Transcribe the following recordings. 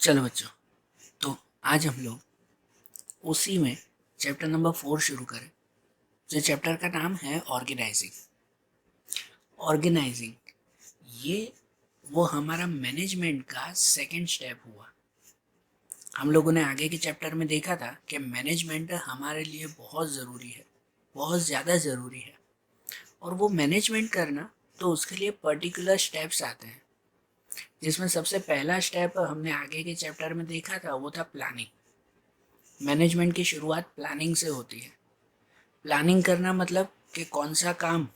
चलो बच्चों, तो आज हम लोग उसी में चैप्टर नंबर 4 शुरू करें। जो चैप्टर का नाम है ऑर्गेनाइजिंग। ऑर्गेनाइजिंग ये वो हमारा मैनेजमेंट का सेकंड स्टेप हुआ। हम लोगों ने आगे के चैप्टर में देखा था कि मैनेजमेंट हमारे लिए बहुत ज़रूरी है, बहुत ज़्यादा ज़रूरी है। और वो मैनेजमेंट करना, तो उसके लिए पर्टिकुलर स्टेप्स आते हैं, जिसमें सबसे पहला स्टेप हमने आगे के चैप्टर में देखा था, वो था प्लानिंग। मैनेजमेंट की शुरुआत प्लानिंग से होती है। प्लानिंग करना मतलब कि कौन सा काम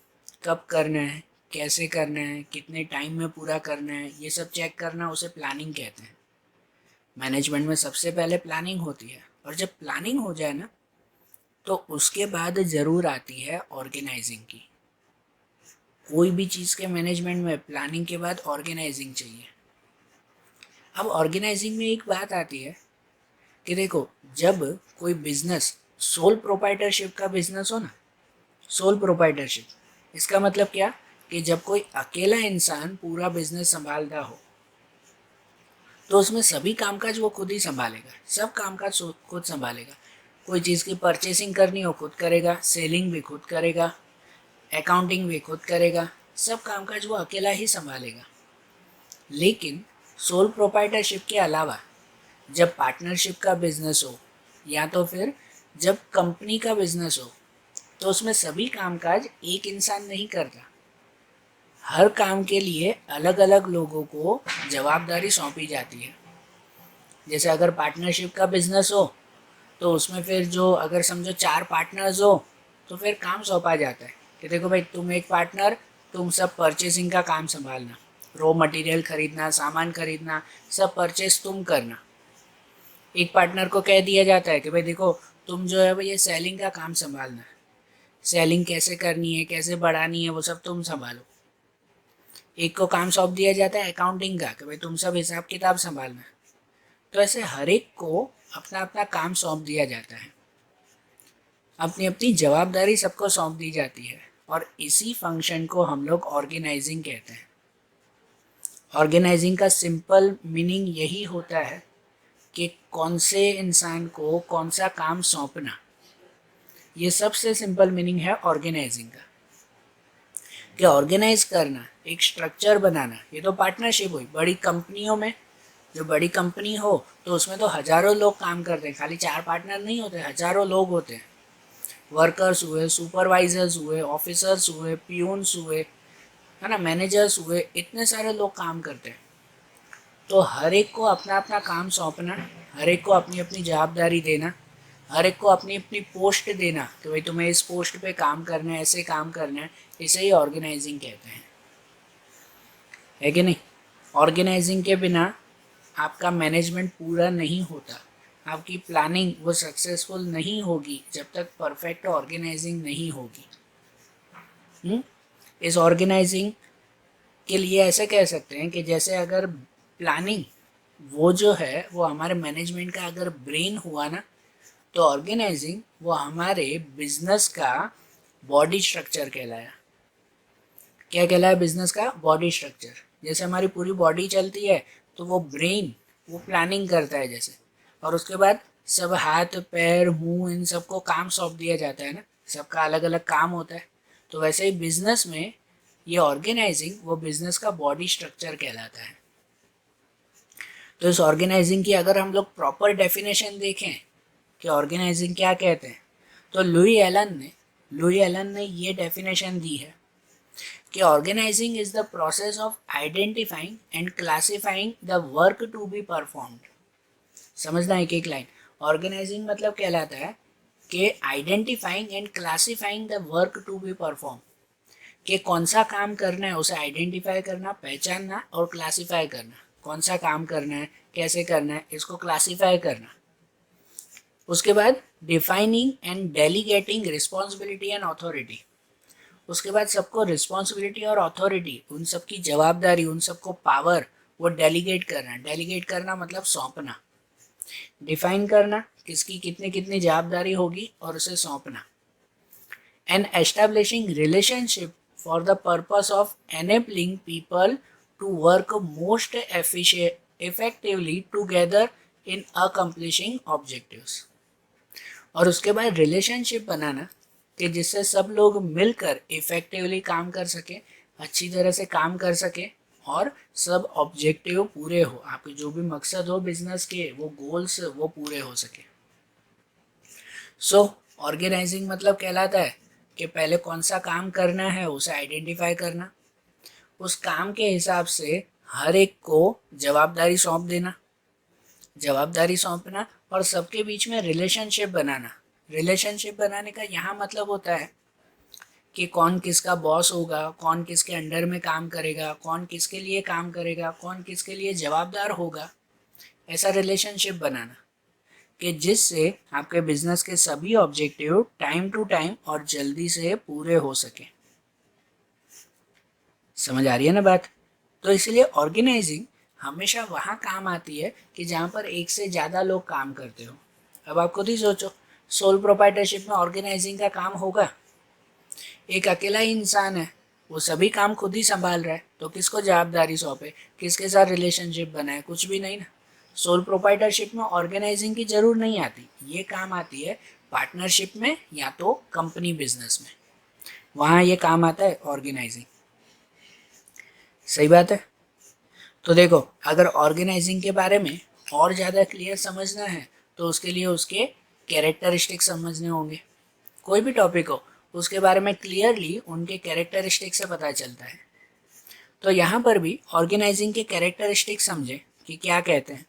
कब करना है, कैसे करना है, कितने टाइम में पूरा करना है, ये सब चेक करना, उसे प्लानिंग कहते हैं। मैनेजमेंट में सबसे पहले प्लानिंग होती है, और जब प्लानिंग हो जाए ना, तो उसके बाद ज़रूर आती है ऑर्गेनाइजिंग की। कोई भी चीज़ के मैनेजमेंट में प्लानिंग के बाद ऑर्गेनाइजिंग चाहिए। अब ऑर्गेनाइजिंग में एक बात आती है कि देखो, जब कोई बिजनेस सोल प्रोप्राइटरशिप का बिजनेस हो ना, सोल प्रोप्राइटरशिप इसका मतलब क्या, कि जब कोई अकेला इंसान पूरा बिजनेस संभालता हो, तो उसमें सभी कामकाज वो खुद ही संभालेगा, सब कामकाज खुद संभालेगा। कोई चीज़ की परचेसिंग करनी हो खुद करेगा, सेलिंग भी खुद करेगा, अकाउंटिंग भी खुद करेगा, सब कामकाज वो अकेला ही संभालेगा। लेकिन सोल प्रोप्राइटरशिप के अलावा जब पार्टनरशिप का बिजनेस हो, या तो फिर जब कंपनी का बिजनेस हो, तो उसमें सभी कामकाज एक इंसान नहीं करता। हर काम के लिए अलग अलग लोगों को जवाबदारी सौंपी जाती है। जैसे अगर पार्टनरशिप का बिजनेस हो, तो उसमें फिर जो, अगर समझो 4 पार्टनर्स हो, तो फिर काम सौंपा जाता है कि देखो भाई, तुम एक पार्टनर, तुम सब परचेसिंग का काम संभालना, रॉ मटेरियल खरीदना, सामान खरीदना, सब परचेस तुम करना। एक पार्टनर को कह दिया जाता है कि भाई देखो, तुम जो है भाई ये सेलिंग का काम संभालना, सेलिंग कैसे करनी है, कैसे बढ़ानी है, वो सब तुम संभालो। एक को काम सौंप दिया जाता है अकाउंटिंग का कि भाई तुम सब हिसाब किताब संभालना। तो ऐसे हर एक को अपना अपना काम सौंप दिया जाता है, अपनी अपनी जवाबदारी सबको सौंप दी जाती है, और इसी फंक्शन को हम लोग ऑर्गेनाइजिंग कहते हैं। ऑर्गेनाइजिंग का सिंपल मीनिंग यही होता है कि कौन से इंसान को कौन सा काम सौंपना। ये सबसे सिंपल मीनिंग है ऑर्गेनाइजिंग का, कि ऑर्गेनाइज करना, एक स्ट्रक्चर बनाना। ये तो पार्टनरशिप हुई। बड़ी कंपनियों में, जो बड़ी कंपनी हो, तो उसमें तो हजारों लोग काम करते हैं, खाली 4 पार्टनर नहीं होते, हजारों लोग होते हैं। वर्कर्स हुए, सुपरवाइजर्स हुए, ऑफिसर्स हुए, पियून्स हुए, है ना, मैनेजर्स हुए, इतने सारे लोग काम करते हैं। तो हर एक को अपना अपना काम सौंपना, हर एक को अपनी अपनी जवाबदारी देना, हर एक को अपनी अपनी पोस्ट देना कि भाई तुम्हें इस पोस्ट पे काम करना है, ऐसे काम करना है, इसे ही ऑर्गेनाइजिंग कहते हैं। है कि नहीं? ऑर्गेनाइजिंग के बिना आपका मैनेजमेंट पूरा नहीं होता, आपकी प्लानिंग वो सक्सेसफुल नहीं होगी जब तक परफेक्ट ऑर्गेनाइजिंग नहीं होगी। इस ऑर्गेनाइजिंग के लिए ऐसे कह सकते हैं कि जैसे अगर प्लानिंग वो जो है वो हमारे मैनेजमेंट का अगर ब्रेन हुआ ना, तो ऑर्गेनाइजिंग वो हमारे बिजनेस का बॉडी स्ट्रक्चर कहलाया। क्या कहलाया? बिजनेस का बॉडी स्ट्रक्चर। जैसे हमारी पूरी बॉडी चलती है, तो वो ब्रेन वो प्लानिंग करता है जैसे, और उसके बाद सब हाथ पैर मुंह इन सबको काम सौंप दिया जाता है ना, सबका अलग अलग काम होता है। तो वैसे ही बिजनेस में ये ऑर्गेनाइजिंग वो बिजनेस का बॉडी स्ट्रक्चर कहलाता है। तो इस ऑर्गेनाइजिंग की अगर हम लोग प्रॉपर डेफिनेशन देखें कि ऑर्गेनाइजिंग क्या कहते हैं, तो लुई एलन ने ये डेफिनेशन दी है कि organising is the process of identifying and classifying the work to be performed. समझना एक एक लाइन। ऑर्गेनाइजिंग मतलब कहलाता है कि identifying and classifying the work to be perform, कि कौन सा काम करना है उसे आइडेंटिफाई करना, पहचानना, और क्लासिफाई करना। कौन सा काम करना है, कैसे करना है, इसको क्लासिफाई करना। उसके बाद defining and delegating responsibility and authority. उसके बाद सबको रिस्पॉन्सिबिलिटी और अथॉरिटी, उन सबकी जवाबदारी, उन सबको पावर वो डेलीगेट करना। डेलीगेट करना मतलब सौंपना। डिफाइन करना, किसकी कितनी कितनी जवाबदारी होगी, और उसे सौंपना। And establishing relationship for the purpose of enabling people to work most effectively together in accomplishing objectives. और उसके बाद रिलेशनशिप बनाना कि जिससे सब लोग मिलकर इफेक्टिवली काम कर सके, अच्छी तरह से काम कर सके और सब ऑब्जेक्टिव पूरे हो, आपके जो भी मकसद हो बिजनेस के, वो गोल्स वो पूरे हो सके। सो ऑर्गेनाइजिंग मतलब कहलाता है कि पहले कौन सा काम करना है उसे आइडेंटिफाई करना, उस काम के हिसाब से हर एक को जवाबदारी सौंप देना, जवाबदारी सौंपना और सबके बीच में रिलेशनशिप बनाना। रिलेशनशिप बनाने का यहाँ मतलब होता है कि कौन किसका बॉस होगा, कौन किसके अंडर में काम करेगा, कौन किसके लिए काम करेगा, कौन किसके लिए जवाबदार होगा, ऐसा रिलेशनशिप बनाना कि जिससे आपके बिजनेस के सभी ऑब्जेक्टिव टाइम टू टाइम और जल्दी से पूरे हो सके। समझ आ रही है ना बात? तो इसलिए ऑर्गेनाइजिंग हमेशा वहाँ काम आती है कि जहाँ पर एक से ज़्यादा लोग काम करते हो। अब आप खुद ही सोचो, सोल प्रोप्राइटरशिप में ऑर्गेनाइजिंग का काम होगा? एक अकेला ही इंसान है, वो सभी काम खुद ही संभाल रहा है, तो किसको जवाबदारी सौंपे, किसके साथ रिलेशनशिप बनाए? कुछ भी नहीं ना। सोल प्रोप्राइटरशिप में ऑर्गेनाइजिंग की जरूर नहीं आती, ये काम आती है पार्टनरशिप में या तो कंपनी बिजनेस में, वहाँ ये काम आता है ऑर्गेनाइजिंग। सही बात है। तो देखो, अगर ऑर्गेनाइजिंग के बारे में और ज़्यादा क्लियर समझना है तो उसके लिए उसके कैरेक्टरिस्टिक समझने होंगे। कोई भी टॉपिक हो उसके बारे में क्लियरली उनके कैरेक्टरिस्टिक से पता चलता है। तो यहाँ पर भी ऑर्गेनाइजिंग के कैरेक्टरिस्टिक समझे कि क्या कहते हैं।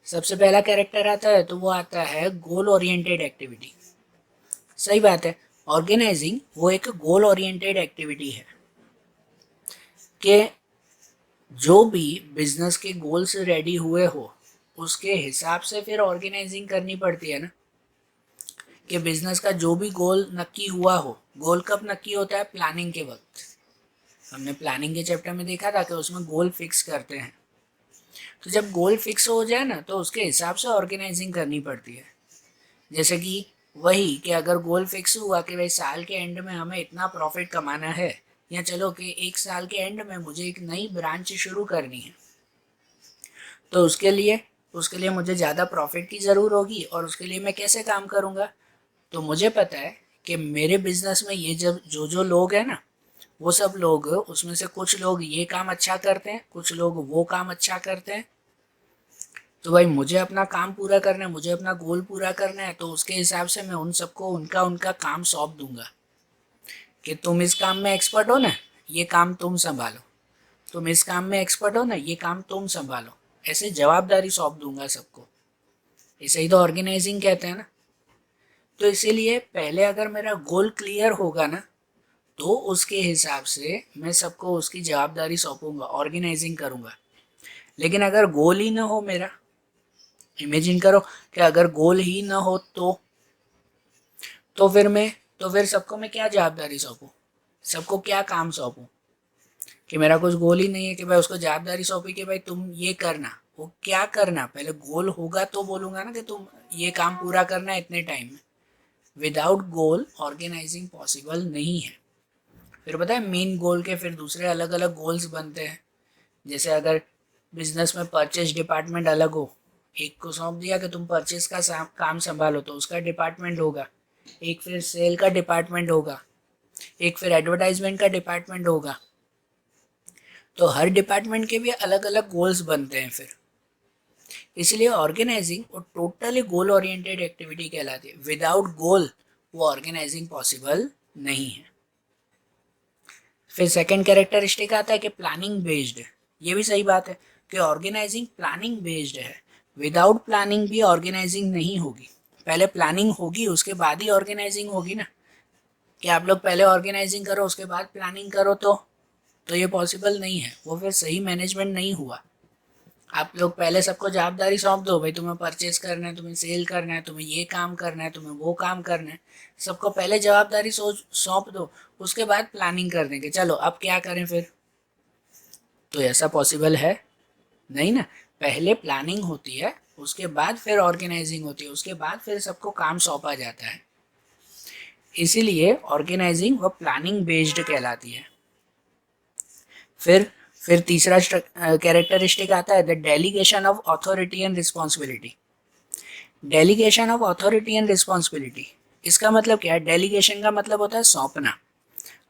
सबसे पहला कैरेक्टर आता है तो वो आता है गोल ओरिएंटेड एक्टिविटी। सही बात है, ऑर्गेनाइजिंग वो एक गोल ओरिएंटेड एक्टिविटी है कि जो भी बिजनेस के गोल्स रेडी हुए हो उसके हिसाब से फिर ऑर्गेनाइजिंग करनी पड़ती है ना, कि बिजनेस का जो भी गोल नक्की हुआ हो। गोल कब नक्की होता है? प्लानिंग के वक्त। हमने प्लानिंग के चैप्टर में देखा था कि उसमें गोल फिक्स करते हैं। तो जब गोल फिक्स हो जाए ना तो उसके हिसाब से ऑर्गेनाइजिंग करनी पड़ती है। जैसे कि वही कि अगर गोल फिक्स हुआ कि भाई साल के एंड में हमें इतना प्रॉफिट कमाना है, या चलो कि एक साल के एंड में मुझे एक नई ब्रांच शुरू करनी है, तो उसके लिए मुझे ज़्यादा प्रॉफिट की ज़रूर होगी। और उसके लिए मैं कैसे काम करूँगा? तो मुझे पता है कि मेरे बिजनेस में ये जब जो लोग हैं ना, वो सब लोग, उसमें से कुछ लोग ये काम अच्छा करते हैं, कुछ लोग वो काम अच्छा करते हैं। तो भाई मुझे अपना काम पूरा करना है, मुझे अपना गोल पूरा करना है, तो उसके हिसाब से मैं उन सबको उनका उनका काम सौंप दूंगा कि तुम इस काम में एक्सपर्ट हो ना, ये काम तुम संभालो, तुम इस काम में एक्सपर्ट हो ना, ये काम तुम संभालो। ऐसे जवाबदारी सौंप दूंगा सबको। इसे ही तो ऑर्गेनाइजिंग कहते हैं ना। तो इसीलिए पहले अगर मेरा गोल क्लियर होगा ना तो उसके हिसाब से मैं सबको उसकी जवाबदारी सौंपूंगा, ऑर्गेनाइजिंग करूंगा। लेकिन अगर गोल ही ना हो मेरा, इमेजिन करो कि अगर गोल ही ना हो तो फिर सबको मैं क्या जवाबदारी सौंपूं, सबको क्या काम सौंपूं? कि मेरा कुछ गोल ही नहीं है कि भाई उसको जवाबदारी सौंपी कि भाई तुम ये करना, वो क्या करना? पहले गोल होगा तो बोलूंगा ना कि तुम ये काम पूरा करना है इतने टाइम में। विदाउट गोल ऑर्गेनाइजिंग पॉसिबल नहीं है। फिर पता है मेन गोल के फिर दूसरे अलग अलग गोल्स बनते हैं। जैसे अगर बिजनेस में परचेज डिपार्टमेंट अलग हो, एक को सौंप दिया कि तुम परचेज का काम संभालो, तो उसका डिपार्टमेंट होगा। एक फिर सेल का डिपार्टमेंट होगा, एक फिर एडवर्टाइजमेंट का डिपार्टमेंट होगा। तो हर डिपार्टमेंट के भी अलग अलग गोल्स बनते हैं फिर। इसलिए ऑर्गेनाइजिंग वो टोटली गोल ओरिएंटेड एक्टिविटी कहलाती है। विदाउट गोल वो ऑर्गेनाइजिंग पॉसिबल नहीं है। फिर सेकंड कैरेक्टरिस्टिक आता है कि प्लानिंग बेस्ड। ये भी सही बात है कि ऑर्गेनाइजिंग प्लानिंग बेस्ड है। विदाउट प्लानिंग भी ऑर्गेनाइजिंग नहीं होगी। पहले प्लानिंग होगी उसके बाद ही ऑर्गेनाइजिंग होगी ना। कि आप लोग पहले ऑर्गेनाइजिंग करो उसके बाद प्लानिंग करो तो ये पॉसिबल नहीं है, वो फिर सही मैनेजमेंट नहीं हुआ। आप लोग पहले सबको जवाबदारी सौंप दो, भाई तुम्हें परचेज करना है, तुम्हें सेल करना है, तुम्हें ये काम करना है, तुम्हें वो काम करना है। सबको पहले जवाबदारी सौंप दो, उसके बाद प्लानिंग कर देंगे, चलो अब क्या करें फिर। तो ऐसा पॉसिबल है नहीं ना। पहले प्लानिंग होती है, उसके बाद फिर ऑर्गेनाइजिंग होती है, उसके बाद फिर सबको काम सौंपा जाता है। इसीलिए ऑर्गेनाइजिंग व प्लानिंग बेस्ड कहलाती है। फिर फिर तीसरा कैरेक्टरिस्टिक आता है the delegation of authority and responsibility. Delegation of authority and responsibility, इसका मतलब क्या है? डेलीगेशन का मतलब होता है सौंपना,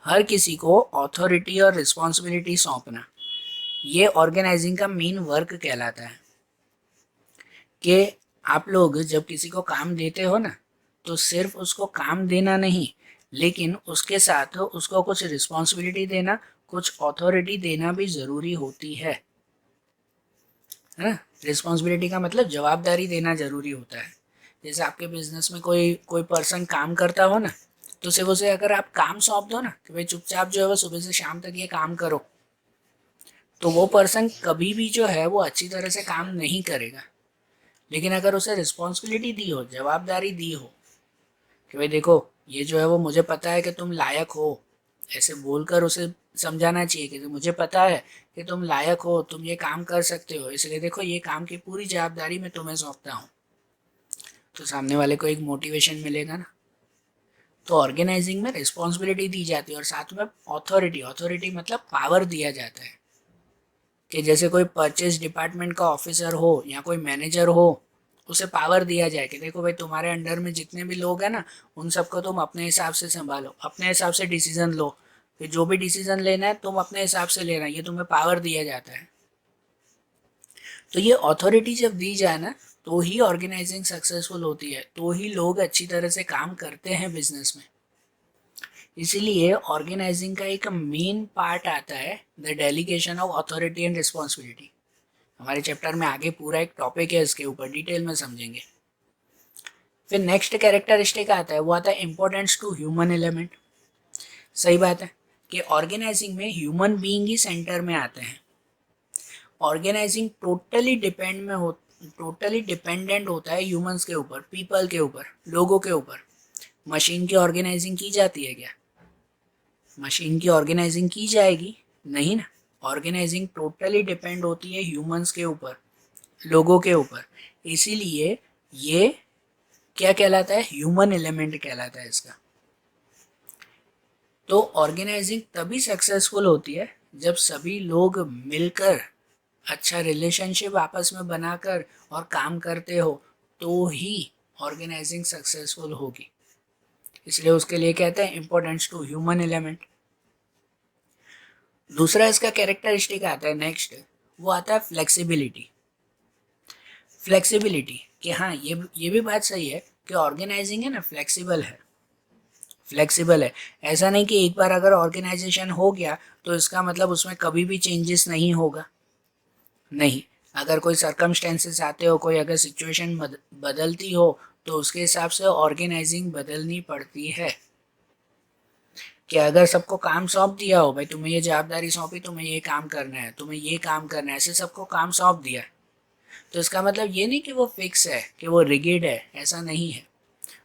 हर किसी को अथॉरिटी और रिस्पॉन्सिबिलिटी सौंपना। ये ऑर्गेनाइजिंग का मेन वर्क कहलाता है कि आप लोग जब किसी को काम देते हो ना, तो सिर्फ उसको काम देना नहीं, लेकिन उसके साथ उसको कुछ रिस्पॉन्सिबिलिटी देना, कुछ अथॉरिटी देना भी ज़रूरी होती है ना। रिस्पॉन्सिबिलिटी का मतलब जवाबदारी देना ज़रूरी होता है। जैसे आपके बिजनेस में कोई कोई पर्सन काम करता हो ना, तो सिर्फ उसे अगर आप काम सौंप दो ना कि भाई चुपचाप जो है वो सुबह से शाम तक ये काम करो, तो वो पर्सन कभी भी जो है वो अच्छी तरह से काम नहीं करेगा। लेकिन अगर उसे रिस्पॉन्सिबिलिटी दी हो, जवाबदारी दी हो कि भाई देखो ये जो है वो मुझे पता है कि तुम लायक हो, ऐसे बोलकर उसे समझाना चाहिए कि मुझे पता है कि तुम लायक हो, तुम ये काम कर सकते हो, इसलिए देखो ये काम की पूरी जवाबदारी मैं तुम्हें सौंपता हूँ। तो सामने वाले को एक मोटिवेशन मिलेगा ना। तो ऑर्गेनाइजिंग में रिस्पॉन्सिबिलिटी दी जाती है और साथ में अथॉरिटी, अथॉरिटी मतलब पावर दिया जाता है कि जैसे कोई परचेज डिपार्टमेंट का ऑफिसर हो या कोई मैनेजर हो, उसे पावर दिया जाए कि देखो भाई तुम्हारे अंडर में जितने भी लोग हैं ना, उन सबको तुम अपने हिसाब से संभालो, अपने हिसाब से डिसीजन लो, कि जो भी डिसीजन लेना है तुम अपने हिसाब से लेना, ये तुम्हें पावर दिया जाता है। तो ये अथॉरिटी जब दी जाए ना, तो ही ऑर्गेनाइजिंग सक्सेसफुल होती है, तो ही लोग अच्छी तरह से काम करते हैं बिजनेस में। इसीलिए ऑर्गेनाइजिंग का एक मेन पार्ट आता है the delegation of authority and responsibility. हमारे चैप्टर में आगे पूरा एक टॉपिक है, इसके ऊपर डिटेल में समझेंगे। फिर नेक्स्ट कैरेक्टरिस्टिक आता है, वो आता है इम्पोर्टेंस टू ह्यूमन एलिमेंट। सही बात है कि ऑर्गेनाइजिंग में ह्यूमन बीइंग ही सेंटर में आते हैं। ऑर्गेनाइजिंग टोटली डिपेंडेंट होता है ह्यूमंस के ऊपर, पीपल के ऊपर, लोगों के ऊपर। मशीन की ऑर्गेनाइजिंग की जाती है क्या? मशीन की ऑर्गेनाइजिंग की जाएगी? नहीं ना। ऑर्गेनाइजिंग टोटली डिपेंड होती है ह्यूमंस के ऊपर, लोगों के ऊपर। इसीलिए ये क्या कहलाता है? ह्यूमन एलिमेंट कहलाता है इसका। तो ऑर्गेनाइजिंग तभी सक्सेसफुल होती है जब सभी लोग मिलकर अच्छा रिलेशनशिप आपस में बनाकर और काम करते हो, तो ही ऑर्गेनाइजिंग सक्सेसफुल होगी। इसलिए उसके लिए कहते हैं इम्पोर्टेंस टू ह्यूमन एलिमेंट। दूसरा इसका कैरेक्टरिस्टिक आता है नेक्स्ट, वो आता है फ्लेक्सिबिलिटी। फ्लेक्सिबिलिटी कि हाँ, ये भी बात सही है कि ऑर्गेनाइजिंग है ना फ्लेक्सिबल है। फ्लेक्सिबल है, ऐसा नहीं कि एक बार अगर ऑर्गेनाइजेशन हो गया तो इसका मतलब उसमें कभी भी चेंजेस नहीं होगा। नहीं, अगर कोई सर्कमस्टेंसेस आते हो, कोई अगर सिचुएशन बदलती हो, तो उसके हिसाब से ऑर्गेनाइजिंग बदलनी पड़ती है। कि अगर सबको काम सौंप दिया हो, भाई तुम्हें ये जवाबदारी सौंपी, तुम्हें ये काम करना है, तुम्हें ये काम करना है, ऐसे सबको काम सौंप दिया, तो इसका मतलब ये नहीं कि वो फिक्स है, कि वो रिगिड है, ऐसा नहीं है।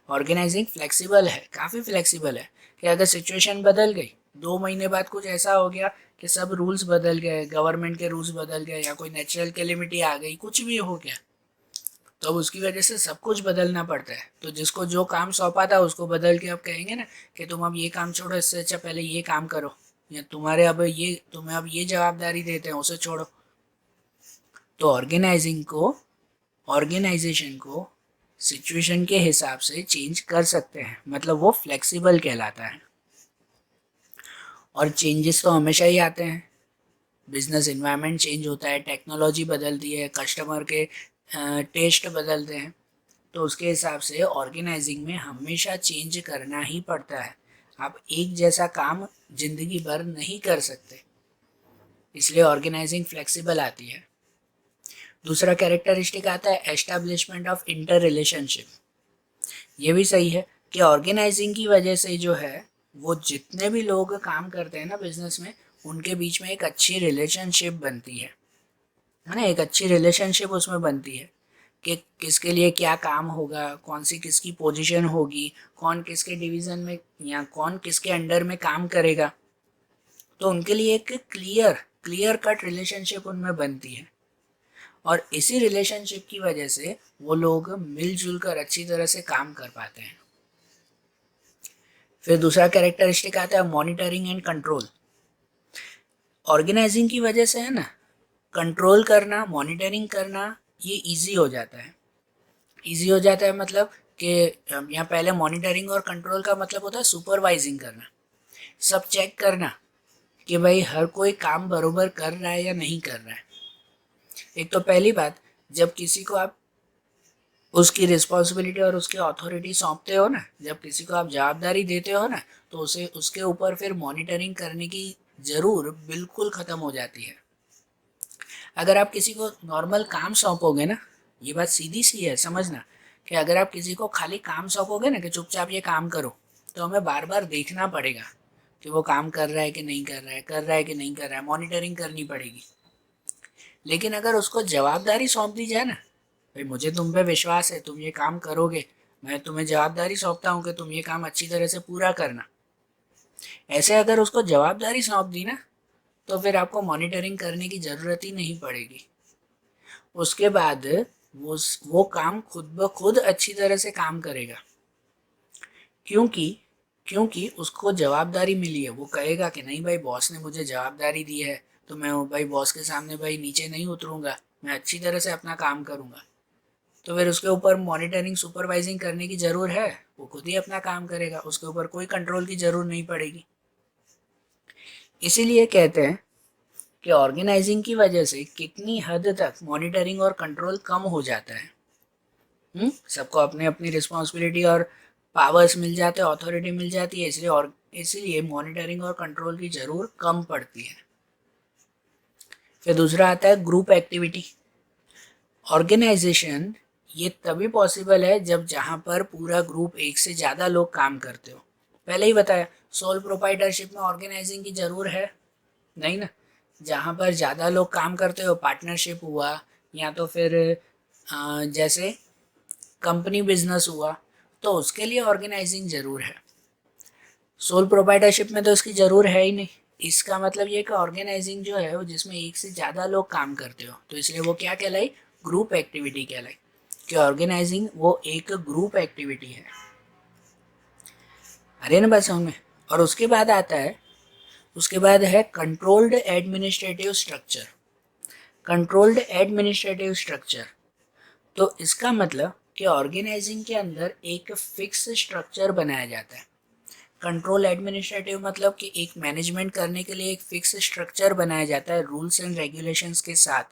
ऑर्गेनाइजिंग फ्लेक्सिबल है, काफ़ी फ्लेक्सिबल है कि अगर सिचुएशन बदल गई, 2 महीने बाद कुछ ऐसा हो गया कि सब रूल्स बदल गए, गवर्नमेंट के रूल्स बदल गए, या कोई नेचुरल कैलेमिटी आ गई, कुछ भी हो गया, तो अब उसकी वजह से सब कुछ बदलना पड़ता है। तो जिसको जो काम सौंपा था उसको बदल के अब कहेंगे ना कि तुम अब ये काम छोड़ो, इससे अच्छा पहले ये काम करो, या तुम्हें अब ये जवाबदारी देते हैं, उसे छोड़ो। तो ऑर्गेनाइजेशन को सिचुएशन के हिसाब से चेंज कर सकते हैं, मतलब वो फ्लेक्सिबल कहलाता है। और चेंजेस तो हमेशा ही आते हैं, बिजनेस इन्वायरमेंट चेंज होता है, टेक्नोलॉजी बदलती है, कस्टमर के टेस्ट बदलते हैं, तो उसके हिसाब से ऑर्गेनाइजिंग में हमेशा चेंज करना ही पड़ता है। आप एक जैसा काम जिंदगी भर नहीं कर सकते, इसलिए ऑर्गेनाइजिंग फ्लेक्सिबल आती है। दूसरा कैरेक्टरिस्टिक आता है एस्टैब्लिशमेंट ऑफ इंटर रिलेशनशिप। ये भी सही है कि ऑर्गेनाइजिंग की वजह से जो है वो जितने भी लोग काम करते हैं ना बिजनेस में, उनके बीच में एक अच्छी रिलेशनशिप बनती है ना। एक अच्छी रिलेशनशिप उसमें बनती है कि किसके लिए क्या काम होगा, कौन सी किसकी पोजीशन होगी, कौन किसके डिवीज़न में या कौन किसके अंडर में काम करेगा। तो उनके लिए एक क्लियर कट रिलेशनशिप उनमें बनती है, और इसी रिलेशनशिप की वजह से वो लोग मिलजुल कर अच्छी तरह से काम कर पाते हैं। फिर दूसरा कैरेक्टरिस्टिक आता है मॉनिटरिंग एंड कंट्रोल। ऑर्गेनाइजिंग की वजह से है ना, कंट्रोल करना, मॉनिटरिंग करना ये इजी हो जाता है। इजी हो जाता है मतलब कि यहाँ पहले मॉनिटरिंग और कंट्रोल का मतलब होता है सुपरवाइजिंग करना, सब चेक करना कि भाई हर कोई काम बरोबर कर रहा है या नहीं कर रहा है। एक तो पहली बात, जब किसी को आप उसकी रिस्पॉन्सिबिलिटी और उसकी अथॉरिटी सौंपते हो ना, जब किसी को आप जवाबदारी देते हो ना, तो उसे उसके ऊपर फिर मॉनिटरिंग करने की ज़रूर बिल्कुल ख़त्म हो जाती है। अगर आप किसी को नॉर्मल काम सौंपोगे ना, ये बात सीधी सी है, समझना कि अगर आप किसी को खाली काम सौंपोगे ना कि चुपचाप ये काम करो, तो हमें बार बार देखना पड़ेगा कि वो काम कर रहा है कि नहीं कर रहा है, कर रहा है कि नहीं कर रहा है, मॉनिटरिंग करनी पड़ेगी। लेकिन अगर उसको जवाबदारी सौंप दी जाए ना, भाई मुझे तुम पे विश्वास है, तुम ये काम करोगे, मैं तुम्हें जवाबदारी सौंपता हूँ कि तुम ये काम अच्छी तरह से पूरा करना, ऐसे अगर उसको जवाबदारी सौंप दी ना, तो फिर आपको मॉनिटरिंग करने की ज़रूरत ही नहीं पड़ेगी। उसके बाद वो काम खुद ब खुद अच्छी तरह से काम करेगा, क्योंकि क्योंकि उसको जवाबदारी मिली है। वो कहेगा कि नहीं भाई, बॉस ने मुझे जवाबदारी दी है, तो मैं भाई बॉस के सामने भाई नीचे नहीं उतरूंगा, मैं अच्छी तरह से अपना काम करूंगा। तो फिर उसके ऊपर मॉनिटरिंग सुपरवाइजिंग करने की ज़रूर है, वो खुद ही अपना काम करेगा, उसके ऊपर कोई कंट्रोल की ज़रूर नहीं पड़ेगी। इसीलिए कहते हैं कि ऑर्गेनाइजिंग की वजह से कितनी हद तक मॉनिटरिंग और कंट्रोल कम हो जाता है। सबको अपनी अपनी रिस्पॉन्सिबिलिटी और पावर्स मिल जाते हैं, अथॉरिटी मिल जाती है, इसलिए मॉनिटरिंग और कंट्रोल की ज़रूर कम पड़ती है। फिर दूसरा आता है ग्रुप एक्टिविटी। ऑर्गेनाइजेशन ये तभी पॉसिबल है जब जहाँ पर पूरा ग्रुप एक से ज़्यादा लोग काम करते हो। पहले ही बताया, सोल प्रोप्राइटरशिप में ऑर्गेनाइजिंग की ज़रूर है नहीं ना। जहाँ पर ज़्यादा लोग काम करते हो, पार्टनरशिप हुआ, या तो फिर जैसे कंपनी बिजनेस हुआ, तो उसके लिए ऑर्गेनाइजिंग ज़रूर है। सोल प्रोप्राइटरशिप में तो इसकी ज़रूर है ही नहीं। इसका मतलब ये कि ऑर्गेनाइजिंग जो है वो जिसमें एक से ज़्यादा लोग काम करते हो, तो इसलिए वो क्या कहलाई, ग्रुप एक्टिविटी कहलाई, कि ऑर्गेनाइजिंग वो एक ग्रुप एक्टिविटी है। अरे ना बस समझ में। और उसके बाद है controlled administrative structure. Controlled administrative structure, तो इसका मतलब कि ऑर्गेनाइजिंग के अंदर एक फिक्स स्ट्रक्चर बनाया जाता है। कंट्रोल एडमिनिस्ट्रेटिव मतलब कि एक मैनेजमेंट करने के लिए एक फिक्स स्ट्रक्चर बनाया जाता है रूल्स एंड रेगुलेशंस के साथ,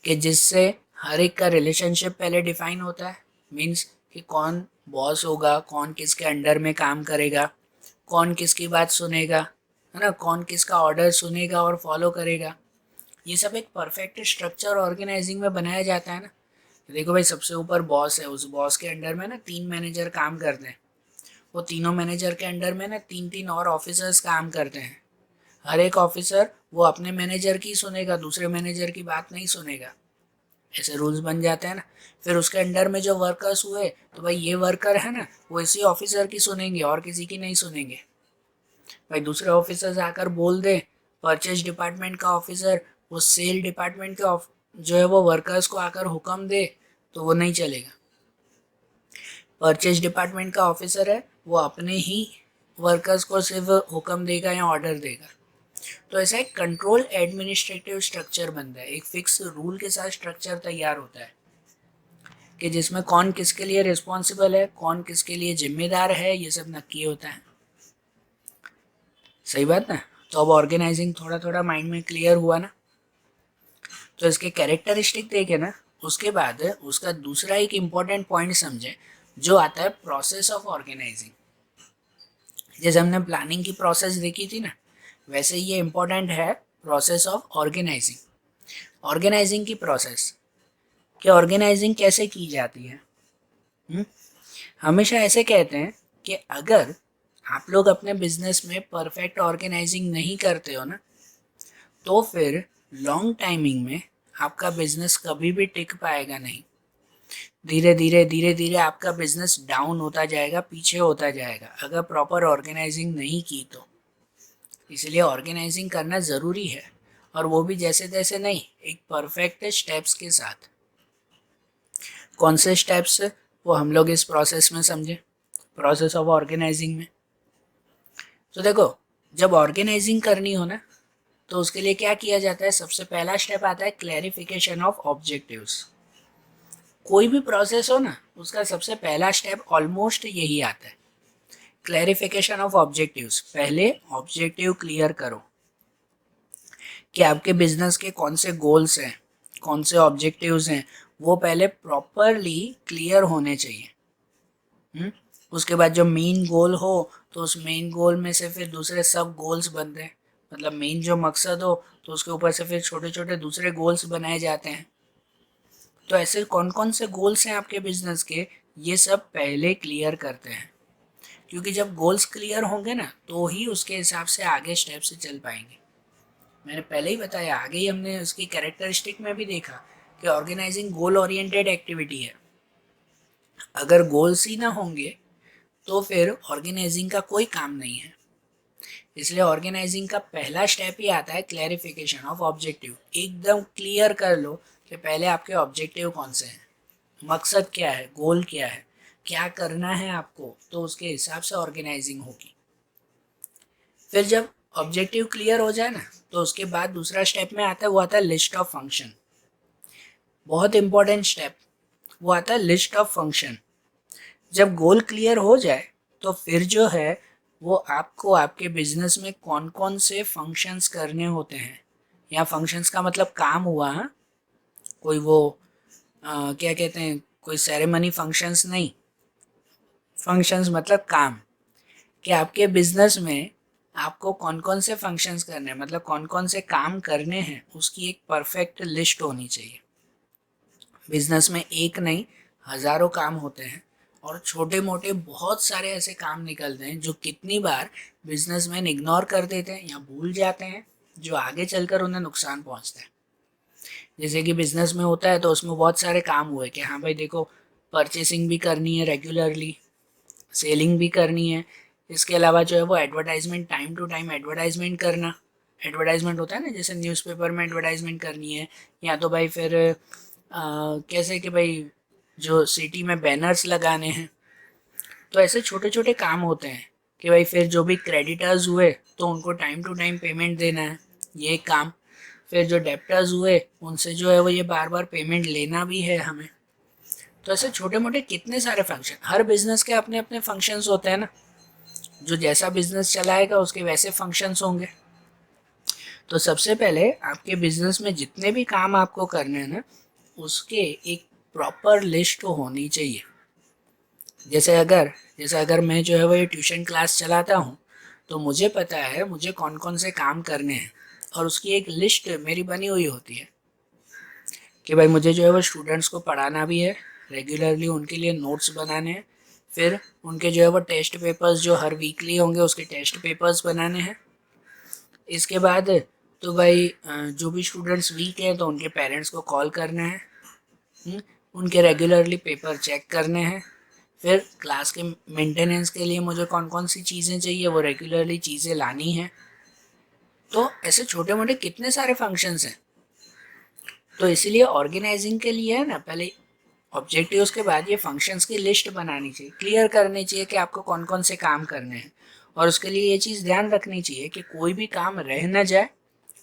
कि जिससे हर एक का रिलेशनशिप पहले डिफाइन होता है। मीन्स कि कौन बॉस होगा, कौन किसके अंडर में काम करेगा, कौन किसकी बात सुनेगा, है ना, कौन किसका ऑर्डर सुनेगा और फॉलो करेगा। ये सब एक परफेक्ट स्ट्रक्चर ऑर्गेनाइजिंग में बनाया जाता है ना। देखो भाई, सबसे ऊपर बॉस है, उस बॉस के अंडर में ना 3 मैनेजर काम करते हैं। वो तीनों मैनेजर के अंडर में ना 3-3 और ऑफिसर्स काम करते हैं। हर एक ऑफिसर वो अपने मैनेजर की सुनेगा, दूसरे मैनेजर की बात नहीं सुनेगा। ऐसे रूल्स बन जाते हैं ना। फिर उसके अंडर में जो वर्कर्स हुए, तो भाई ये वर्कर है ना, वो इसी ऑफिसर की सुनेंगे और किसी की नहीं सुनेंगे। भाई दूसरे ऑफिसर्स आकर बोल दे, परचेज डिपार्टमेंट का ऑफिसर वो सेल डिपार्टमेंट के जो है वो वर्कर्स को आकर हुक्म दे, तो वो नहीं चलेगा। परचेज डिपार्टमेंट का ऑफिसर है, वो अपने ही वर्कर्स को सिर्फ हुक्म देगा या ऑर्डर देगा। तो ऐसा एक कंट्रोल एडमिनिस्ट्रेटिव स्ट्रक्चर बनता है, एक फिक्स रूल के साथ स्ट्रक्चर तैयार होता है कि जिसमें कौन किसके लिए रिस्पॉन्सिबल है, कौन किसके लिए जिम्मेदार है, ये सब नक्की होता है। सही बात ना। तो अब ऑर्गेनाइजिंग थोड़ा थोड़ा माइंड में क्लियर हुआ ना। तो इसके कैरेक्टरिस्टिक देखे ना, उसके बाद उसका दूसरा एक इम्पॉर्टेंट पॉइंट समझे, जो आता है प्रोसेस ऑफ ऑर्गेनाइजिंग। जैसे हमने प्लानिंग की प्रोसेस देखी थी ना, वैसे ये इम्पोर्टेंट है प्रोसेस ऑफ ऑर्गेनाइजिंग। ऑर्गेनाइजिंग की प्रोसेस, कि ऑर्गेनाइजिंग कैसे की जाती है। हमेशा ऐसे कहते हैं कि अगर आप लोग अपने बिजनेस में परफेक्ट ऑर्गेनाइजिंग नहीं करते हो ना, तो फिर लॉन्ग टाइमिंग में आपका बिजनेस कभी भी टिक पाएगा नहीं। धीरे धीरे आपका बिजनेस डाउन होता जाएगा, पीछे होता जाएगा, अगर प्रॉपर ऑर्गेनाइजिंग नहीं की तो। इसलिए ऑर्गेनाइजिंग करना ज़रूरी है, और वो भी जैसे तैसे नहीं, एक परफेक्ट स्टेप्स के साथ। कौन से स्टेप्स वो हम लोग इस प्रोसेस में समझे, प्रोसेस ऑफ ऑर्गेनाइजिंग में। तो देखो, जब ऑर्गेनाइजिंग करनी हो ना, तो उसके लिए क्या किया जाता है, सबसे पहला स्टेप आता है क्लैरिफिकेशन ऑफ ऑब्जेक्टिव्स। कोई भी प्रोसेस हो ना, उसका सबसे पहला स्टेप ऑलमोस्ट यही आता है, क्लैरिफिकेशन ऑफ ऑब्जेक्टिव्स। पहले ऑब्जेक्टिव क्लियर करो कि आपके बिजनेस के कौन से गोल्स हैं, कौन से ऑब्जेक्टिव्स हैं, वो पहले प्रॉपरली क्लियर होने चाहिए। उसके बाद जो मेन गोल हो तो उस मेन गोल में से फिर दूसरे सब गोल्स बनते हैं, मतलब मेन जो मकसद हो तो उसके ऊपर से फिर छोटे छोटे दूसरे गोल्स बनाए जाते हैं। तो ऐसे कौन कौन से गोल्स हैं आपके बिजनेस के, ये सब पहले क्लियर करते हैं, क्योंकि जब गोल्स क्लियर होंगे ना तो ही उसके हिसाब से आगे स्टेप से चल पाएंगे। मैंने पहले ही बताया, आगे ही हमने उसकी कैरेक्टरिस्टिक में भी देखा कि ऑर्गेनाइजिंग गोल ओरिएंटेड एक्टिविटी है। अगर गोल्स ही ना होंगे तो फिर ऑर्गेनाइजिंग का कोई काम नहीं है। इसलिए ऑर्गेनाइजिंग का पहला स्टेप ही आता है क्लैरिफिकेशन ऑफ ऑब्जेक्टिव। एकदम क्लियर कर लो कि पहले आपके ऑब्जेक्टिव कौन से हैं, मकसद क्या है, गोल क्या है, क्या करना है आपको, तो उसके हिसाब से ऑर्गेनाइजिंग होगी। फिर जब ऑब्जेक्टिव क्लियर हो जाए ना तो उसके बाद दूसरा स्टेप में आता है, वो आता है लिस्ट ऑफ फंक्शन। बहुत इंपॉर्टेंट स्टेप, वो आता है लिस्ट ऑफ फंक्शन। जब गोल क्लियर हो जाए तो फिर जो है वो आपको आपके बिजनेस में कौन कौन से फंक्शंस करने होते हैं, या फंक्शंस का मतलब काम हुआ, हाँ? कोई वो क्या कहते हैं, कोई सेरेमनी फंक्शंस नहीं, फंक्शंस मतलब काम। कि आपके बिजनेस में आपको कौन कौन से फंक्शंस करने हैं, मतलब कौन कौन से काम करने हैं, उसकी एक परफेक्ट लिस्ट होनी चाहिए। बिजनेस में एक नहीं, हज़ारों काम होते हैं, और छोटे मोटे बहुत सारे ऐसे काम निकलते हैं जो कितनी बार बिजनेसमैन इग्नोर कर देते हैं या भूल जाते हैं, जो आगे चलकर उन्हें नुकसान पहुंचता है। जैसे कि बिजनेस में होता है तो उसमें बहुत सारे काम हुए कि हाँ भाई देखो, परचेसिंग भी करनी है रेगुलरली, सेलिंग भी करनी है, इसके अलावा जो है वो advertisement, time to time advertisement करना। एडवर्टाइजमेंट होता है ना, जैसे न्यूज़पेपर में एडवर्टाइजमेंट करनी है, या तो भाई फिर कैसे कि भाई जो सिटी में बैनर्स लगाने हैं। तो ऐसे छोटे छोटे काम होते हैं कि भाई फिर जो भी क्रेडिटर्स हुए तो उनको टाइम टू टाइम पेमेंट देना है, ये एक काम। फिर जो डेप्टर्स हुए उनसे जो है वो ये बार बार पेमेंट लेना भी है हमें। तो ऐसे छोटे मोटे कितने सारे फंक्शन, हर बिजनेस के अपने अपने फंक्शंस होते हैं ना, जो जैसा बिजनेस चलाएगा उसके वैसे फंक्शंस होंगे। तो सबसे पहले आपके बिजनेस में जितने भी काम आपको करने हैं ना, उसके एक प्रॉपर लिस्ट होनी चाहिए। जैसे अगर मैं जो है वो ये ट्यूशन क्लास चलाता हूँ तो मुझे पता है मुझे कौन कौन से काम करने हैं, और उसकी एक लिस्ट मेरी बनी हुई होती है कि भाई मुझे जो है वो स्टूडेंट्स को पढ़ाना भी है, रेगुलरली उनके लिए नोट्स बनाने हैं, फिर उनके जो है वो टेस्ट पेपर्स जो हर वीकली होंगे उसके टेस्ट पेपर्स बनाने हैं। इसके बाद तो भाई जो भी स्टूडेंट्स वीक हैं तो उनके पेरेंट्स को कॉल करना है, उनके रेगुलरली पेपर चेक करने हैं। फिर क्लास के मेंटेनेंस के लिए मुझे कौन कौन सी चीज़ें चाहिए वो रेगुलरली चीज़ें लानी हैं। तो ऐसे छोटे मोटे कितने सारे फंक्शंस हैं। तो इसीलिए ऑर्गेनाइजिंग के लिए है ना, पहले ऑब्जेक्टिव्स के बाद ये फंक्शंस की लिस्ट बनानी चाहिए, क्लियर करनी चाहिए कि आपको कौन कौन से काम करने हैं। और उसके लिए ये चीज़ ध्यान रखनी चाहिए कि कोई भी काम रह ना जाए,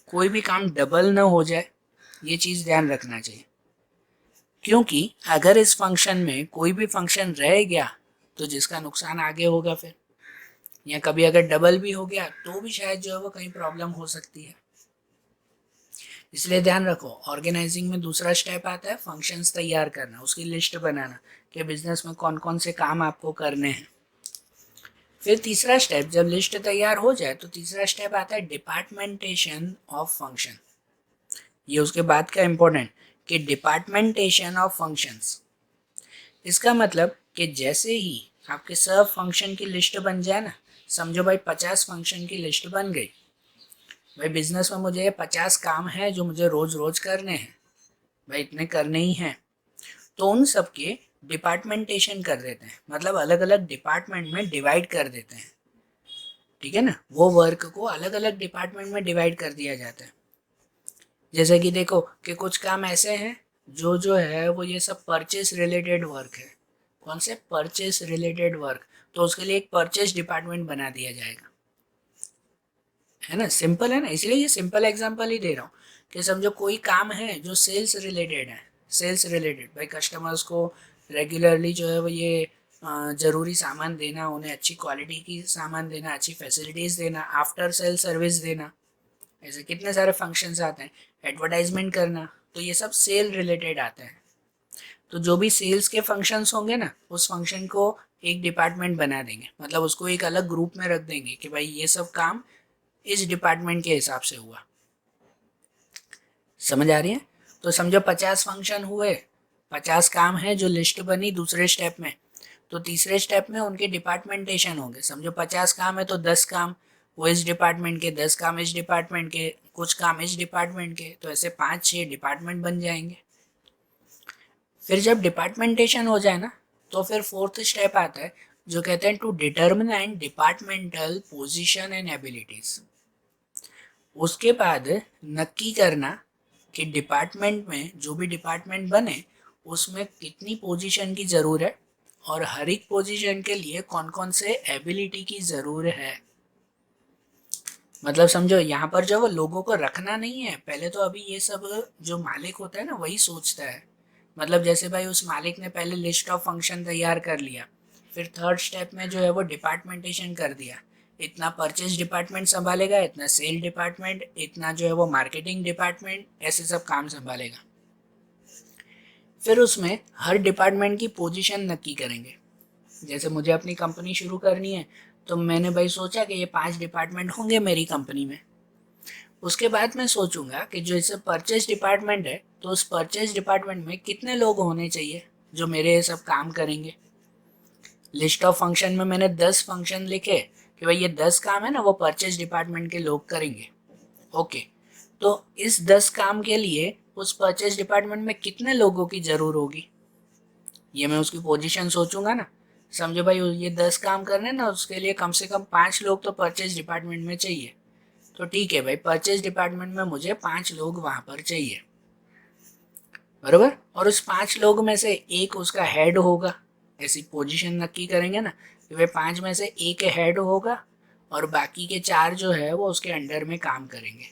कोई भी काम डबल ना हो जाए, ये चीज़ ध्यान रखना चाहिए। क्योंकि अगर इस फंक्शन में कोई भी फंक्शन रह गया तो जिसका नुकसान आगे होगा फिर, या कभी अगर डबल भी हो गया तो भी शायद जो है वो कहीं प्रॉब्लम हो सकती है। इसलिए ध्यान रखो, ऑर्गेनाइजिंग में दूसरा स्टेप आता है फंक्शंस तैयार करना, उसकी लिस्ट बनाना कि बिजनेस में कौन कौन से काम आपको करने हैं। फिर तीसरा स्टेप, जब लिस्ट तैयार हो जाए तो तीसरा स्टेप आता है डिपार्टमेंटेशन ऑफ फंक्शन। ये उसके बाद का इम्पोर्टेंट कि डिपार्टमेंटेशन ऑफ फंक्शंस। इसका मतलब कि जैसे ही आपके सब फंक्शन की लिस्ट बन जाए ना, समझो भाई 50 फंक्शन की लिस्ट बन गई, भाई बिजनेस में मुझे 50 काम है जो मुझे रोज रोज करने हैं, भाई इतने करने ही हैं, तो उन सब के डिपार्टमेंटेशन कर देते हैं, मतलब अलग अलग डिपार्टमेंट में डिवाइड कर देते हैं। ठीक है ना, वो वर्क को अलग अलग डिपार्टमेंट में डिवाइड कर दिया जाता है। जैसे कि देखो कि कुछ काम ऐसे हैं जो है वो ये सब परचेस रिलेटेड वर्क है। कौन से? Purchase related work. तो उसके लिए एक परचेस डिपार्टमेंट बना दिया जाएगा। है ना, सिंपल है ना, इसलिए ये सिंपल एग्जांपल ही दे रहा हूँ कि समझो कोई काम है जो सेल्स रिलेटेड है, सेल्स रिलेटेड, भाई कस्टमर्स को रेगुलरली जो है वो ये ज़रूरी सामान देना, उन्हें अच्छी क्वालिटी की सामान देना, अच्छी फैसिलिटीज़ देना, आफ्टर सेल सर्विस देना, ऐसे कितने सारे फंक्शंस आते हैं, एडवर्टाइजमेंट करना, तो ये सब सेल रिलेटेड आते हैं। तो जो भी सेल्स के फंक्शंस होंगे ना, उस फंक्शन को एक डिपार्टमेंट बना देंगे, मतलब उसको एक अलग ग्रुप में रख देंगे कि भाई ये सब काम इस डिपार्टमेंट के हिसाब से हुआ। समझ आ रही है? तो समझो 50 फंक्शन हुए, 50 काम है जो लिस्ट बनी दूसरे स्टेप में, तो तीसरे स्टेप में उनके डिपार्टमेंटेशन होंगे। समझो 50 काम है तो 10 काम वो इस डिपार्टमेंट के, 10 काम इस डिपार्टमेंट के, कुछ काम इस डिपार्टमेंट के, तो ऐसे 5-6 डिपार्टमेंट बन जाएंगे। फिर जब डिपार्टमेंटेशन हो जाए ना, तो फिर फोर्थ स्टेप आता है जो कहते हैं to determine departmental position and abilities. उसके बाद नक्की करना कि डिपार्टमेंट में जो भी डिपार्टमेंट बने उसमें कितनी पोजीशन की ज़रूर है और हर एक पोजीशन के लिए कौन कौन से एबिलिटी की ज़रूर है। मतलब समझो यहाँ पर जो वो लोगों को रखना नहीं है, पहले तो अभी ये सब जो मालिक होता है ना वही सोचता है। मतलब जैसे भाई उस मालिक ने पहले लिस्ट ऑफ फंक्शन तैयार कर लिया, फिर थर्ड स्टेप में जो है वो डिपार्टमेंटेशन कर दिया, इतना परचेज डिपार्टमेंट संभालेगा, इतना सेल डिपार्टमेंट, इतना जो है वो मार्केटिंग डिपार्टमेंट, ऐसे सब काम संभालेगा। फिर उसमें हर डिपार्टमेंट की पोजीशन नक्की करेंगे। जैसे मुझे अपनी कंपनी शुरू करनी है, तो मैंने भाई सोचा कि ये 5 डिपार्टमेंट होंगे मेरी कंपनी में। उसके बाद मैं सोचूंगा कि जो इसे परचेज डिपार्टमेंट है, तो उस परचेज डिपार्टमेंट में कितने लोग होने चाहिए जो मेरे ये सब काम करेंगे। लिस्ट ऑफ फंक्शन में मैंने 10 फंक्शन लिखे कि भाई ये 10 काम है ना वो परचेज डिपार्टमेंट के लोग करेंगे। ओके, तो इस 10 काम के लिए उस परचेज डिपार्टमेंट में कितने लोगों की ज़रूर होगी, ये मैं उसकी पोजीशन सोचूंगा ना। समझो भाई ये 10 काम करने ना, उसके लिए कम से कम 5 लोग तो परचेज डिपार्टमेंट में चाहिए। तो ठीक है भाई, परचेज डिपार्टमेंट में मुझे 5 लोग वहां पर चाहिए, बराबर। और उस 5 लोग में से एक उसका हेड होगा, ऐसी पोजीशन नक्की करेंगे ना कि भाई 5 में से एक हेड होगा और बाकी के 4 जो है वो उसके अंडर में काम करेंगे।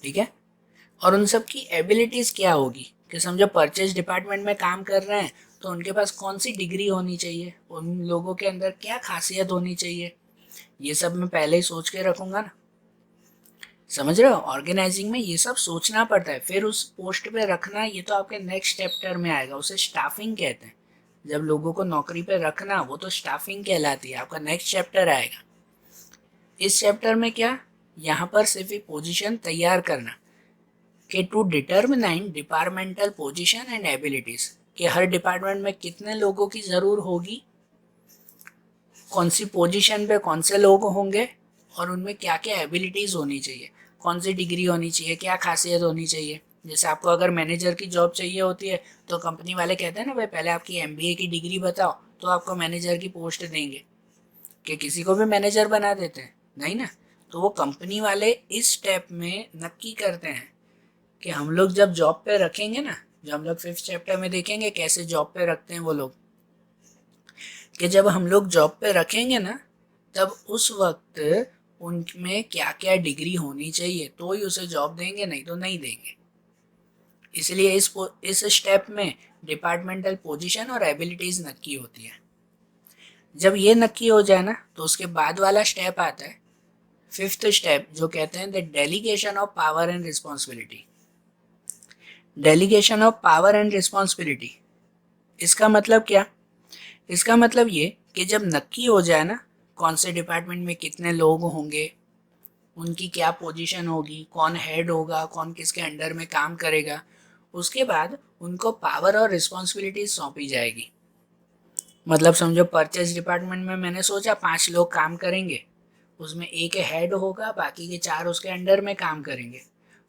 ठीक है, और उन सब की एबिलिटीज़ क्या होगी कि समझो परचेज डिपार्टमेंट में काम कर रहे हैं तो उनके पास कौन सी डिग्री होनी चाहिए, उन लोगों के अंदर क्या खासियत होनी चाहिए, ये सब मैं पहले ही सोच के रखूंगा ना। समझ रहे हो, ऑर्गेनाइजिंग में ये सब सोचना पड़ता है। फिर उस पोस्ट पे रखना, ये तो आपके नेक्स्ट चैप्टर में आएगा, उसे स्टाफिंग कहते हैं। जब लोगों को नौकरी पे रखना वो तो स्टाफिंग कहलाती है, आपका नेक्स्ट चैप्टर आएगा। इस चैप्टर में क्या, यहाँ पर सिर्फ एक पोजीशन तैयार करना कि to determine departmental position and abilities, कि हर डिपार्टमेंट में कितने लोगों की ज़रूर होगी, कौन सी पोजीशन पे कौन से लोग होंगे और उनमें क्या क्या एबिलिटीज़ होनी चाहिए, कौन सी डिग्री होनी चाहिए, क्या खासियत होनी चाहिए। जैसे आपको अगर मैनेजर की जॉब चाहिए होती है तो कंपनी वाले कहते हैं ना भाई पहले आपकी एमबीए की डिग्री बताओ तो आपको मैनेजर की पोस्ट देंगे, कि किसी को भी मैनेजर बना देते हैं, नहीं ना। तो वो कंपनी वाले इस स्टेप में नक्की करते हैं कि हम लोग जब जॉब पे रखेंगे ना, जो हम लोग 5th चैप्टर में देखेंगे कैसे जॉब पे रखते हैं वो लोग, कि जब हम लोग जॉब पे रखेंगे ना तब उस वक्त उनमें क्या क्या डिग्री होनी चाहिए तो ही उसे जॉब देंगे, नहीं तो नहीं देंगे। इसलिए इस स्टेप में डिपार्टमेंटल पोजीशन और एबिलिटीज नक्की होती है। जब ये नक्की हो जाए ना तो उसके बाद वाला स्टेप आता है 5th स्टेप, जो कहते हैं the delegation of power and responsibility. Delegation of power and responsibility, इसका मतलब क्या, इसका मतलब ये कि जब नक्की हो जाए ना कौन से डिपार्टमेंट में कितने लोग होंगे, उनकी क्या पोजीशन होगी, कौन हेड होगा, कौन किसके अंडर में काम करेगा, उसके बाद उनको पावर और रिस्पॉन्सिबिलिटी सौंपी जाएगी। मतलब समझो परचेज डिपार्टमेंट में मैंने सोचा 5 लोग काम करेंगे, उसमें एक हेड होगा, बाकी के 4 उसके अंडर में काम करेंगे।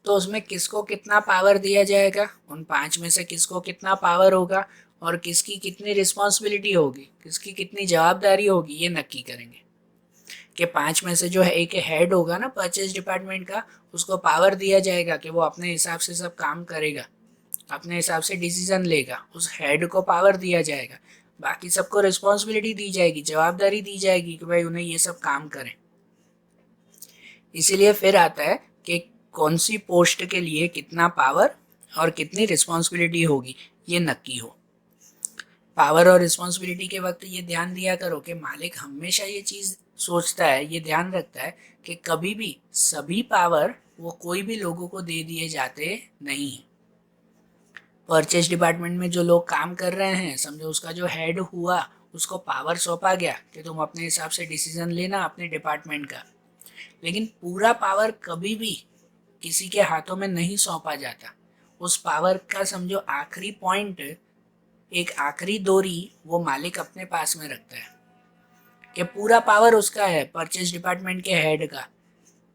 तो उसमें किसको कितना पावर दिया जाएगा, उन 5 में से किसको कितना पावर होगा और किसकी कितनी रिस्पॉन्सिबिलिटी होगी, किसकी कितनी जवाबदारी होगी, ये नक्की करेंगे। कि 5 में से जो है एक हेड होगा ना परचेज डिपार्टमेंट का, उसको पावर दिया जाएगा कि वो अपने हिसाब से सब काम करेगा, अपने हिसाब से डिसीजन लेगा, उस हेड को पावर दिया जाएगा। बाकी सबको रिस्पॉन्सिबिलिटी दी जाएगी, जवाबदारी दी जाएगी कि भाई उन्हें ये सब काम करें। इसीलिए फिर आता है कि कौन सी पोस्ट के लिए कितना पावर और कितनी रिस्पॉन्सिबिलिटी होगी ये नक्की हो। पावर और रिस्पॉन्सिबिलिटी के वक्त ये ध्यान दिया करो कि मालिक हमेशा ये चीज़ सोचता है, ये ध्यान रखता है कि कभी भी सभी पावर वो कोई भी लोगों को दे दिए जाते नहीं हैं। परचेज डिपार्टमेंट में जो लोग काम कर रहे हैं, समझो उसका जो हेड हुआ उसको पावर सौंपा गया कि तुम अपने हिसाब से डिसीजन लेना अपने डिपार्टमेंट का, लेकिन पूरा पावर कभी भी किसी के हाथों में नहीं सौंपा जाता। उस पावर का समझो आखिरी पॉइंट, एक आखिरी डोरी वो मालिक अपने पास में रखता है कि पूरा पावर उसका है परचेज डिपार्टमेंट के हेड का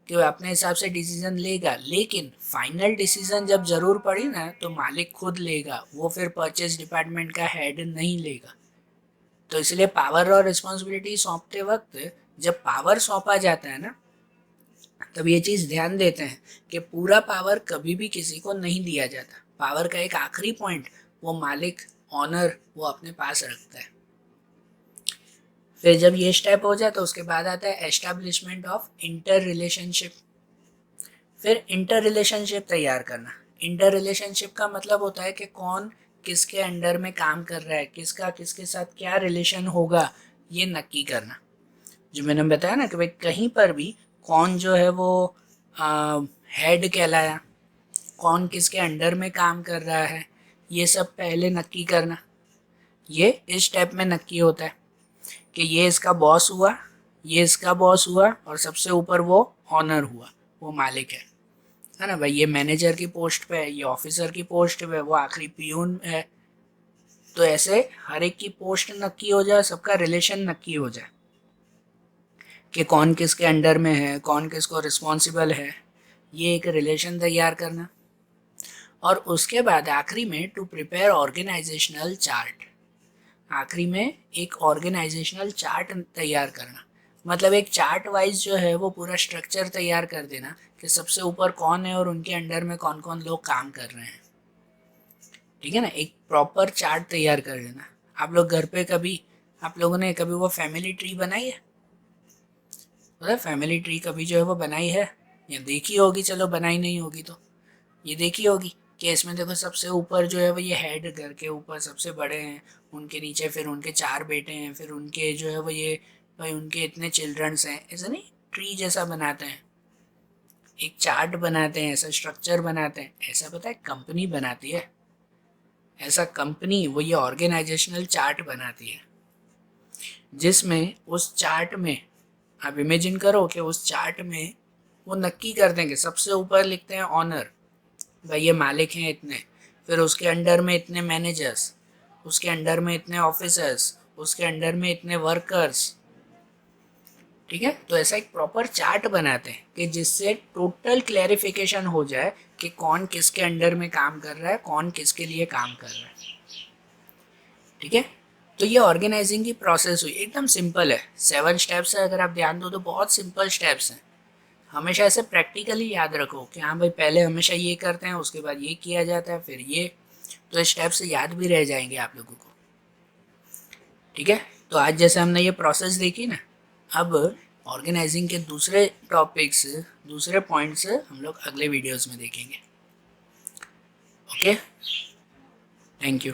कि वो अपने हिसाब से डिसीजन लेगा, लेकिन फाइनल डिसीजन जब ज़रूर पड़ी ना तो मालिक खुद लेगा, वो फिर परचेज डिपार्टमेंट का हेड नहीं लेगा। तो इसलिए पावर और रिस्पॉन्सिबिलिटी सौंपते वक्त जब पावर सौंपा जाता है ना, तब ये चीज़ ध्यान देते हैं कि पूरा पावर कभी भी किसी को नहीं दिया जाता। पावर का एक आखिरी पॉइंट वो मालिक ऑनर वो अपने पास रखता है। फिर जब ये स्टेप हो जाए तो उसके बाद आता है एस्टैब्लिशमेंट ऑफ इंटर रिलेशनशिप। फिर इंटर रिलेशनशिप तैयार करना। इंटर रिलेशनशिप का मतलब होता है कि कौन किसके अंडर में काम कर रहा है, किसका किसके साथ क्या रिलेशन होगा ये नक्की करना। जो मैंने बताया ना कि भाई कहीं पर भी कौन जो है वो हेड कहलाया, कौन किसके अंडर में काम कर रहा है, ये सब पहले नक्की करना। ये इस स्टेप में नक्की होता है कि ये इसका बॉस हुआ, ये इसका बॉस हुआ और सबसे ऊपर वो ऑनर हुआ, वो मालिक है ना भाई। ये मैनेजर की पोस्ट पे है, ये ऑफिसर की पोस्ट पे है, वो आखिरी पियून है। तो ऐसे हर एक की पोस्ट नक्की हो जाए, सबका रिलेशन नक्की हो जाए कि कौन किसके अंडर में है, कौन किसको रिस्पॉन्सिबल है, ये एक रिलेशन तैयार करना। और उसके बाद आखिरी में टू प्रिपेयर ऑर्गेनाइजेशनल चार्ट, आखिरी में एक ऑर्गेनाइजेशनल चार्ट तैयार करना। मतलब एक चार्ट वाइज जो है वो पूरा स्ट्रक्चर तैयार कर देना कि सबसे ऊपर कौन है और उनके अंडर में कौन कौन लोग काम कर रहे हैं। ठीक है ना, एक प्रॉपर चार्ट तैयार कर देना। आप लोग घर पे कभी, आप लोगों ने कभी वो फैमिली ट्री बनाई है? मतलब फैमिली ट्री कभी जो है वो बनाई है या देखी होगी, चलो बनाई नहीं होगी तो ये देखी होगी कि इसमें देखो सबसे ऊपर जो है वो ये हेड घर के ऊपर सबसे बड़े हैं, उनके नीचे फिर उनके 4 बेटे हैं, फिर उनके जो है वो ये भाई उनके इतने चिल्ड्रंस हैं। ऐसा नहीं ट्री जैसा बनाते हैं, एक चार्ट बनाते हैं, ऐसा स्ट्रक्चर बनाते हैं। ऐसा पता है कंपनी बनाती है, ऐसा कंपनी वो ये ऑर्गेनाइजेशनल चार्ट बनाती है, जिसमें उस चार्ट में आप इमेजिन करो कि उस चार्ट में वो नक्की कर देंगे। सबसे ऊपर लिखते हैं ऑनर, भाई ये मालिक हैं इतने, फिर उसके अंडर में इतने मैनेजर्स, उसके अंडर में इतने ऑफिसर्स, उसके अंडर में इतने वर्कर्स। ठीक है, तो ऐसा एक प्रॉपर चार्ट बनाते हैं कि जिससे टोटल क्लैरिफिकेशन हो जाए कि कौन किसके अंडर में काम कर रहा है, कौन किसके लिए काम कर रहा है। ठीक है, तो ये ऑर्गेनाइजिंग की प्रोसेस हुई, एकदम सिंपल है। 7 स्टेप्स है, अगर आप ध्यान दो तो बहुत सिंपल स्टेप्स हैं। हमेशा ऐसे प्रैक्टिकली याद रखो कि हाँ भाई पहले हमेशा ये करते हैं, उसके बाद ये किया जाता है, फिर ये, तो स्टेप्स याद भी रह जाएंगे आप लोगों को। ठीक है, तो आज जैसे हमने ये प्रोसेस देखी ना, अब ऑर्गेनाइजिंग के दूसरे टॉपिक्स, दूसरे पॉइंट्स हम लोग अगले वीडियोस में देखेंगे। Okay, thank you.